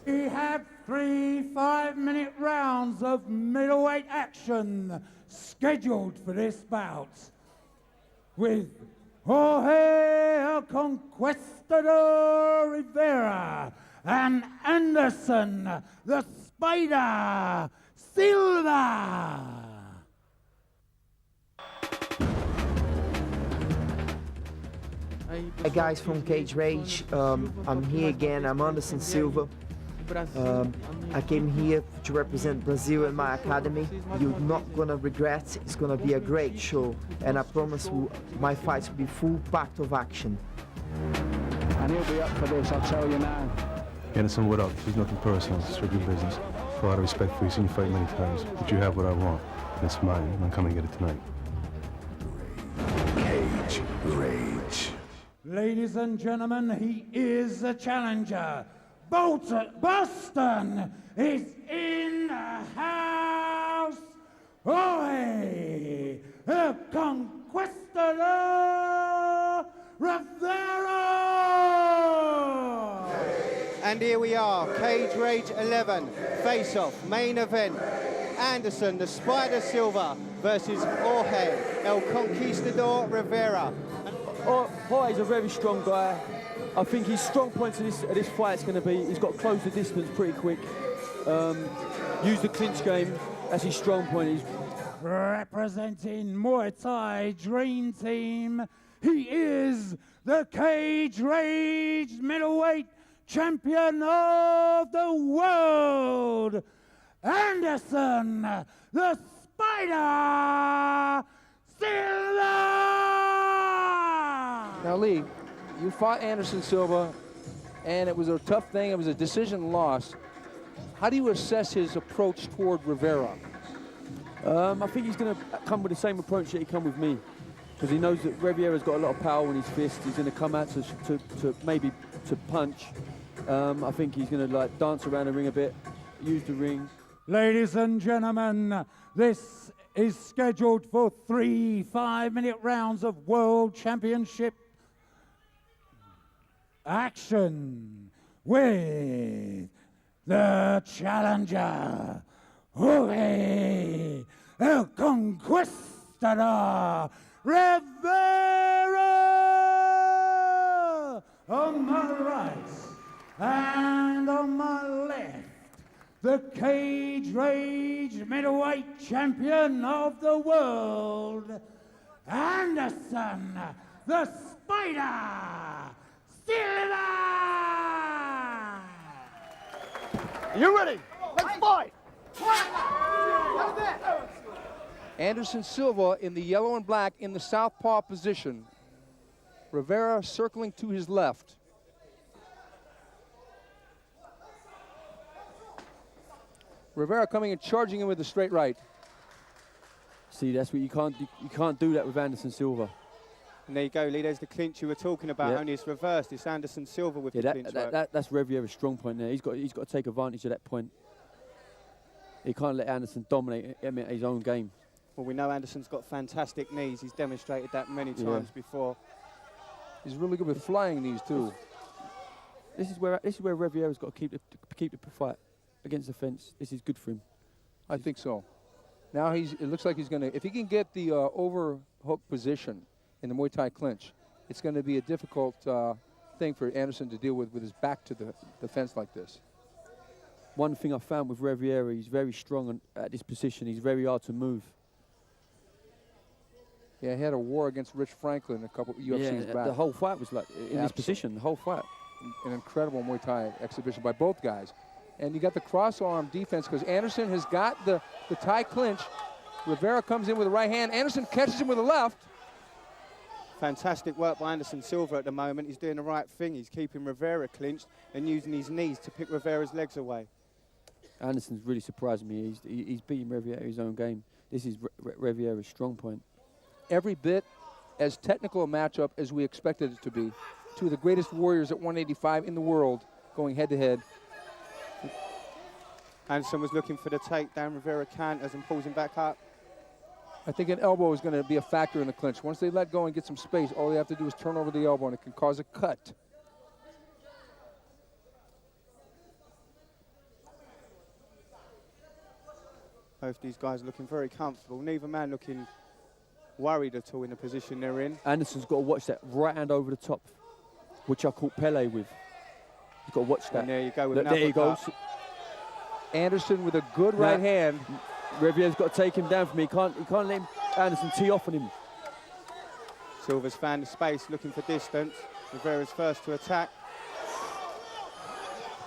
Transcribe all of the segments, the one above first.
We have 3 5-minute rounds of middleweight action scheduled for this bout, with Jorge El Conquistador Rivera and Anderson the Spider Silva. Hi guys from Cage Rage, I'm here again, I'm Anderson Silva. I came here to represent Brazil in my academy. You're not gonna regret, it's gonna be a great show, and I promise my fights will be full packed of action. And he'll be up for this, I'll tell you now. Anderson, what up? There's nothing personal, it's strictly business. A lot of respect for you, seen you fight many times, but you have what I want, and it's mine, and I'm coming to get it tonight. Cage Rage. Ladies and gentlemen, he is the challenger. Boston is in the house. Jorge, el Conquistador Rivera. And here we are, Cage Rage 11, face-off, main event. Anderson, the Spider Silva versus Jorge, El Conquistador Rivera. Jorge's a very strong guy. I think his strong points of this fight is going to be, he's got to close the distance pretty quick. Use the clinch game, that's his strong point. He's representing Muay Thai Dream Team, he is the Cage Rage middleweight champion of the world, Anderson the Spider Silva! Now, Lee, you fought Anderson Silva, and it was a tough thing. It was a decision loss. How do you assess his approach toward Rivera? I think he's going to come with the same approach that he come with me, because he knows that Rivera's got a lot of power in his fist. He's going to come out to maybe to punch. I think he's going to like dance around the ring a bit, use the ring. Ladies and gentlemen, this is scheduled for 3 5-minute rounds of World Championship action with the challenger, Jorge El Conquistador Rivera. On my right and on my left, the Cage Rage middleweight champion of the world, Anderson the Spider Silva! You ready? Let's fight! Anderson Silva in the yellow and black in the southpaw position. Rivera circling to his left. Rivera coming and charging him with a straight right. See, that's what you can't do. You can't do that with Anderson Silva. And there you go, Lee, there's the clinch you were talking about, only it's reversed. It's Anderson Silva with the clinch work. That's Rivera's strong point there. He's got to take advantage of that point. He can't let Anderson dominate his own game. Well, we know Anderson's got fantastic knees. He's demonstrated that many times before. He's really good with flying knees too. This is where Rivera's got to keep the fight against the fence. This is good for him. I think so. Now it looks like he's going to, if he can get the overhook position in the Muay Thai clinch, it's going to be a difficult thing for Anderson to deal with his back to the fence like this. One thing I found with Rivera, he's very strong at this position. He's very hard to move. Yeah, he had a war against Rich Franklin a couple UFC's back. The whole fight was like in this position, the whole fight. An incredible Muay Thai exhibition by both guys. And you got the cross-arm defense because Anderson has got the Thai clinch. Rivera comes in with the right hand. Anderson catches him with the left. Fantastic work by Anderson Silva at the moment. He's doing the right thing. He's keeping Rivera clinched and using his knees to pick Rivera's legs away. Anderson's really surprised me. He's beating Rivera his own game. This is Rivera's strong point. Every bit as technical a matchup as we expected it to be. Two of the greatest warriors at 185 in the world going head-to-head. Anderson was looking for the takedown. Rivera counters and pulls him back up. I think an elbow is going to be a factor in the clinch. Once they let go and get some space, all they have to do is turn over the elbow, and it can cause a cut. Both these guys looking very comfortable. Neither man looking worried at all in the position they're in. Anderson's got to watch that right hand over the top, which I caught Pele with. You've got to watch that. And there you go with Look, an there he goes. uppercut. Anderson with a good right hand. Rivier's got to take him down for me. He can't let him, Anderson tee off on him. Silva's found the space, looking for distance. Rivera's first to attack.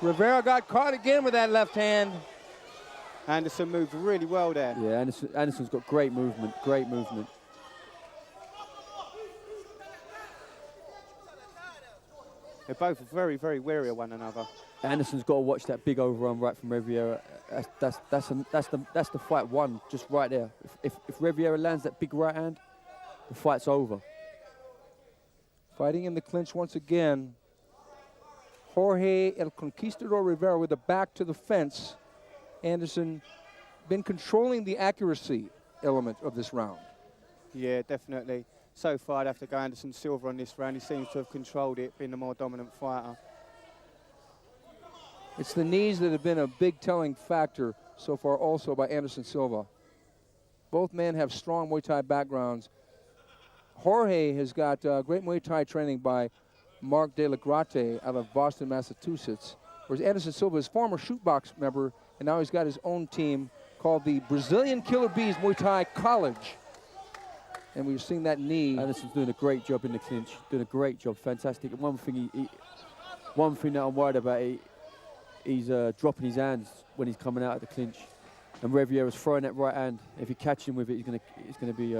Rivera got caught again with that left hand. Anderson moved really well there. Yeah, Anderson's got great movement, great movement. They're both very, very wary of one another. Anderson's got to watch that big overarm right from Riviera. That's the fight won just right there. If Riviera lands that big right hand, the fight's over. Fighting in the clinch once again. Jorge El Conquistador Rivera with the back to the fence. Anderson been controlling the accuracy element of this round. Yeah, definitely. So far, I'd have to go Anderson Silva on this round. He seems to have controlled it, being the more dominant fighter. It's the knees that have been a big telling factor so far also by Anderson Silva. Both men have strong Muay Thai backgrounds. Jorge has got great Muay Thai training by Mark De La Grate out of Boston, Massachusetts. Whereas Anderson Silva is former shootbox member, and now he's got his own team called the Brazilian Killer Bees Muay Thai College. And we've seen that knee. Anderson's doing a great job in the clinch, doing a great job, fantastic. And one thing that I'm worried about, he's dropping his hands when he's coming out of the clinch. And Riviera's throwing that right hand. If you catch him with it, it's gonna be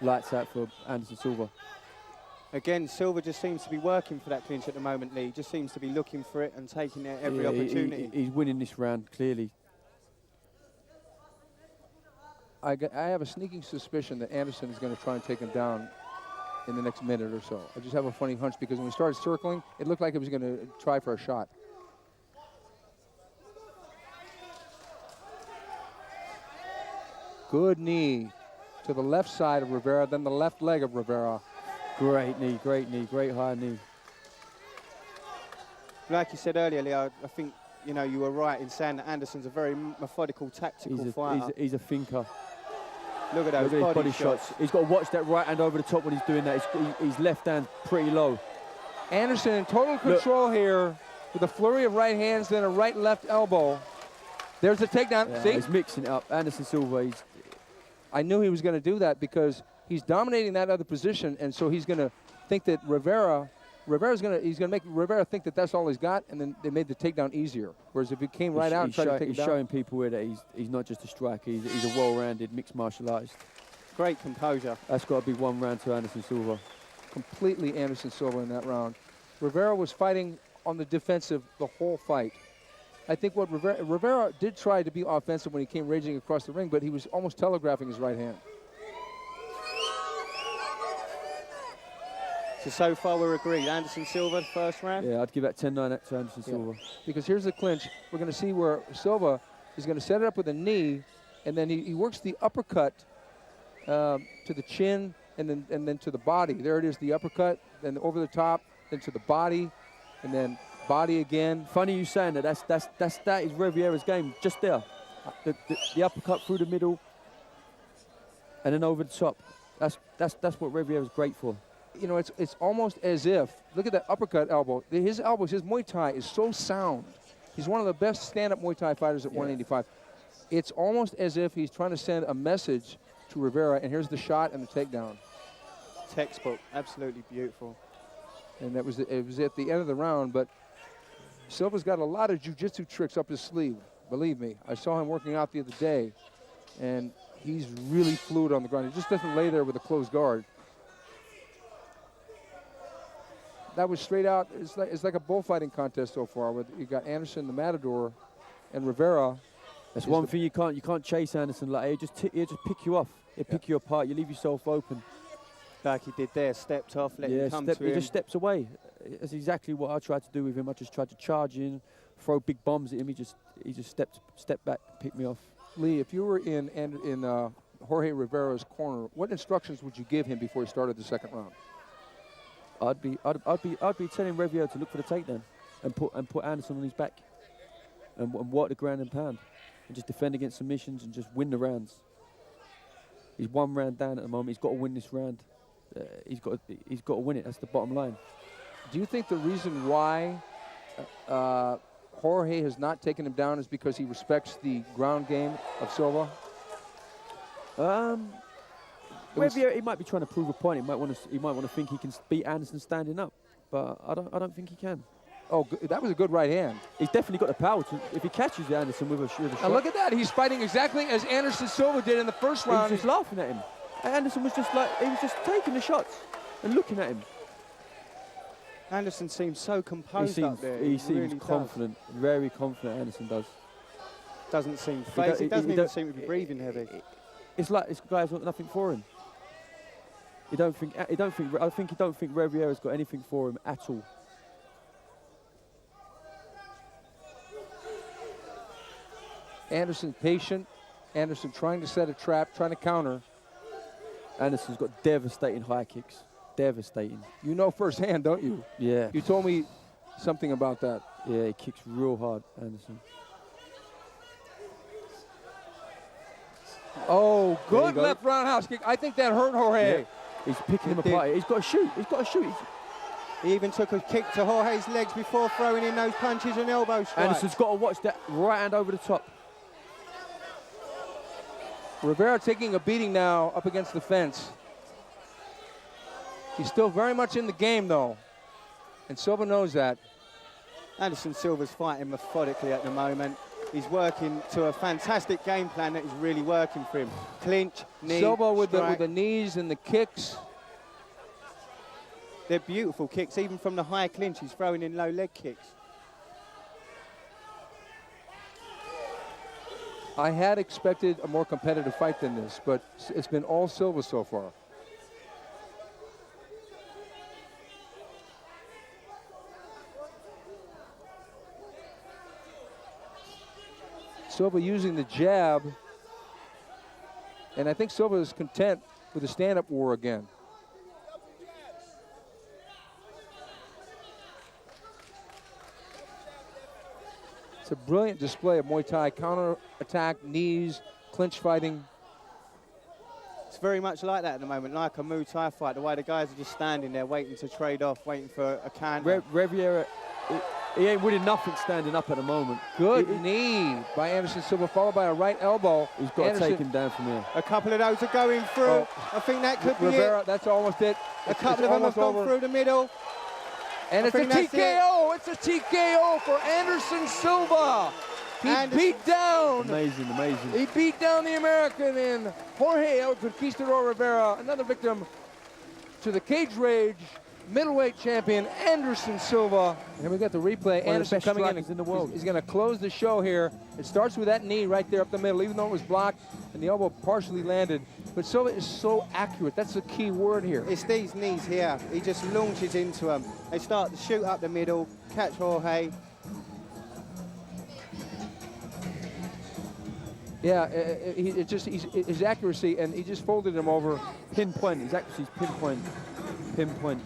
lights out for Anderson Silva. Again, Silva just seems to be working for that clinch at the moment, Lee. Just seems to be looking for it and taking it every opportunity. He's winning this round, clearly. I have a sneaking suspicion that Anderson is going to try and take him down in the next minute or so. I just have a funny hunch because when we started circling, it looked like he was going to try for a shot. Good knee to the left side of Rivera, then the left leg of Rivera. Great knee, great high knee. Like you said earlier, Leo, I think you were right in saying that Anderson's a very methodical, tactical fighter. He's a thinker. Look at those body shots. He's got to watch that right hand over the top when he's doing that. His left hand's pretty low. Anderson in total control here with a flurry of right hands, then a right-left elbow. There's the takedown. Yeah, see? he's mixing it up. Anderson Silva, I knew he was going to do that because he's dominating that other position, and so he's going to think that he's going to make Rivera think that that's all he's got, and then they made the takedown easier. Whereas if he came right out and tried to take it down. He's showing people here that he's not just a striker, he's a well-rounded mixed martial artist. Great composure. That's got to be one round to Anderson Silva. Completely Anderson Silva in that round. Rivera was fighting on the defensive the whole fight. I think what Rivera did try to be offensive when he came raging across the ring, but he was almost telegraphing his right hand. So far we're agreed. Anderson Silva, first round? Yeah, I'd give that 10-9 to Anderson Silva. Because here's the clinch. We're going to see where Silva is going to set it up with a knee, and then he works the uppercut to the chin and then to the body. There it is, the uppercut, then over the top, then to the body, and then body again. Funny you saying that. That is Riviera's game, just there. The uppercut through the middle, and then over the top. That's what Riviera's great for. It's almost as if, look at that uppercut elbow. His elbows, his Muay Thai is so sound. He's one of the best stand-up Muay Thai fighters at 185. It's almost as if he's trying to send a message to Rivera, and here's the shot and the takedown. Textbook, absolutely beautiful. And it was at the end of the round, but Silva's got a lot of jiu-jitsu tricks up his sleeve, believe me. I saw him working out the other day, and he's really fluid on the ground. He just doesn't lay there with a closed guard. That was straight out. It's like a bullfighting contest so far. With you got Anderson, the Matador, and Rivera. That's one thing you can't chase Anderson like he'll just pick you off. He'll pick you apart. You leave yourself open. Like he did there, stepped off, let him come to him. He just steps away. That's exactly what I tried to do with him. I just tried to charge in, throw big bombs at him. He just stepped back, picked me off. Lee, if you were in Jorge Rivera's corner, what instructions would you give him before he started the second round? I'd be telling Riviera to look for the takedown and put Anderson on his back and work the ground and pound. and just defend against submissions and just win the rounds. He's 1 round down at the moment. He's got to win this round. He's got to win it. That's the bottom line. Do you think the reason why Jorge has not taken him down is because he respects the ground game of Silva? Rivera, he might be trying to prove a point. He might want to think he can beat Anderson standing up, but I don't think he can. Oh, that was a good right hand. He's definitely got the power to. If he catches Anderson with a shot. Now look at that. He's fighting exactly as Anderson Silva did in the first round. He was just laughing at him. Anderson was just like, he was just taking the shots and looking at him. Anderson seems so composed up there. He seems really confident, very confident. Anderson does. Doesn't seem phased. He doesn't even seem to be breathing heavy. It's like this guy's got nothing for him. I think he don't think Rivera's got anything for him at all. Anderson patient. Anderson trying to set a trap, trying to counter. Anderson's got devastating high kicks. Devastating. You know firsthand, don't you? Yeah. You told me something about that. Yeah, he kicks real hard, Anderson. Oh, good left roundhouse kick. I think that hurt Jorge. Yeah. He's picking him apart. He's got to shoot. He's got to shoot. He even took a kick to Jorge's legs before throwing in those punches and elbow strikes. Anderson's got to watch that right hand over the top. Rivera taking a beating now up against the fence. He's still very much in the game, though. And Silva knows that. Anderson Silva's fighting methodically at the moment. He's working to a fantastic game plan that is really working for him. Clinch, knee, Silva with strike. the knees and the kicks. They're beautiful kicks, even from the high clinch. He's throwing in low leg kicks. I had expected a more competitive fight than this, but it's been all Silva so far. Silva using the jab, and I think Silva is content with the stand-up war again. It's a brilliant display of Muay Thai, counter-attack, knees, clinch fighting. It's very much like that at the moment, like a Muay Thai fight, the way the guys are just standing there waiting to trade off, waiting for a counter. Rivera, he ain't winning nothing standing up at the moment. Good knee by Anderson Silva, followed by a right elbow. He's got to take him down from here. A couple of those are going through. Oh. I think that could be Rivera, it. that's almost it. A couple of them have gone through the middle. And it's a TKO. It's a TKO for Anderson Silva. He beat down. Amazing, amazing. He beat down the American in Jorge El Conquistador Rivera, another victim to the Cage Rage middleweight champion Anderson Silva. And we got the replay. Anderson coming in the world. He's going to close the show here. It starts with that knee right there up the middle, even though it was blocked and the elbow partially landed. But Silva is so accurate. That's the key word here. It's these knees here. He just launches into them. They start to shoot up the middle, catch Jorge. Yeah, his accuracy, and he just folded him over. Pinpoint. His accuracy is pinpoint.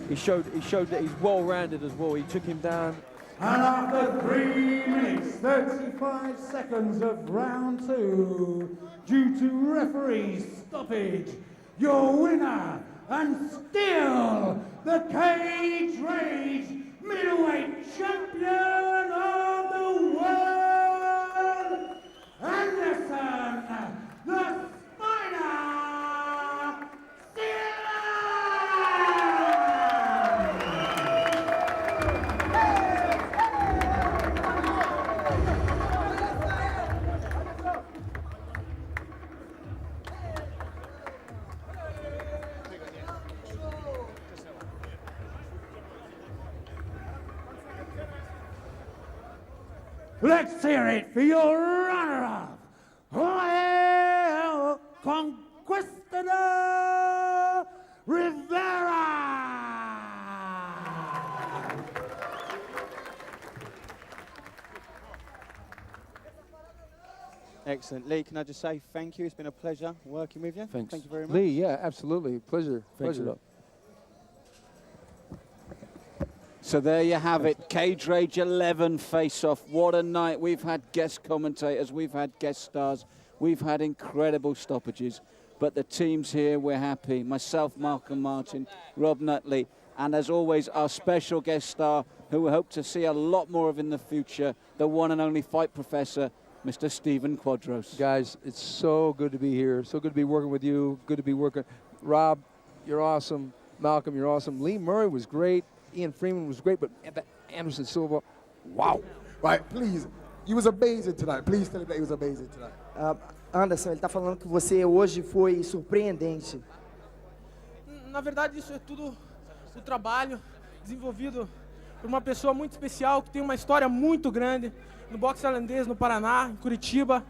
He showed that he's well-rounded as well. He took him down. And after 3 minutes, 35 seconds of round 2, due to referee stoppage, your winner and still the Cage Rage middleweight champion of the world, Anderson the Spider Silva! Let's hear it for your runner-up, Jorge Conquistador Rivera. Excellent. Lee, can I just say thank you? It's been a pleasure working with you. Thanks. Thank you very much. Lee, yeah, absolutely. Pleasure. Thanks a Pleasure. lot. So there you have it, Cage Rage 11 face-off. What a night. We've had guest commentators, we've had guest stars, we've had incredible stoppages. But the teams here, we're happy. Myself, Malcolm Martin, Rob Nutley, and as always, our special guest star, who we hope to see a lot more of in the future, the one and only fight professor, Mr. Stephen Quadros. Guys, it's so good to be here. So good to be working with you. Good to be working. Rob, you're awesome. Malcolm, you're awesome. Lee Murray was great. Ian Freeman was great, but Anderson Silva, wow. Right, please. You was amazing tonight. Please tell him that he was amazing tonight. Anderson, ele está falando que você hoje foi surpreendente. Na verdade, isso é tudo o trabalho desenvolvido por uma pessoa muito especial, que tem uma história muito grande no boxe tailandês, no Paraná, em Curitiba.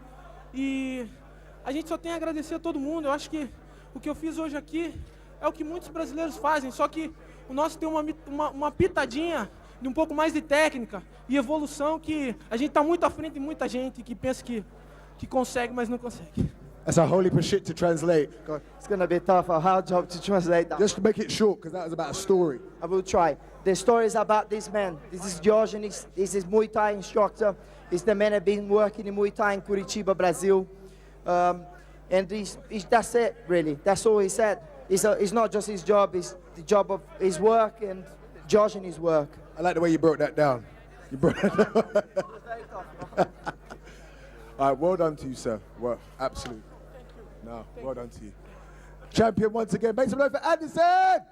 E a gente só tem a agradecer a todo mundo. Eu acho que o que eu fiz hoje aqui é o que muitos brasileiros fazem, só que o nosso tem uma pitadinha de um pouco mais de técnica e evolução, que a gente está muito à frente de muita gente que pensa que consegue, mas não consegue. That's a holy shit to translate. It's going to be tough, a hard job to translate that. Just to make it short, because that was about a story. I will try. The story is about this man. This is Diogenes. This is Muay Thai instructor. He's the man that been working in Muay Thai in Curitiba, Brazil. And that's it, really. That's all he said. It's not just his job, it's the job of his work and Diogenes' work. I like the way you broke that down. You broke that down. All right, well done to you, sir. Well, absolutely. No, well done to you. Champion once again. Make some noise for Anderson!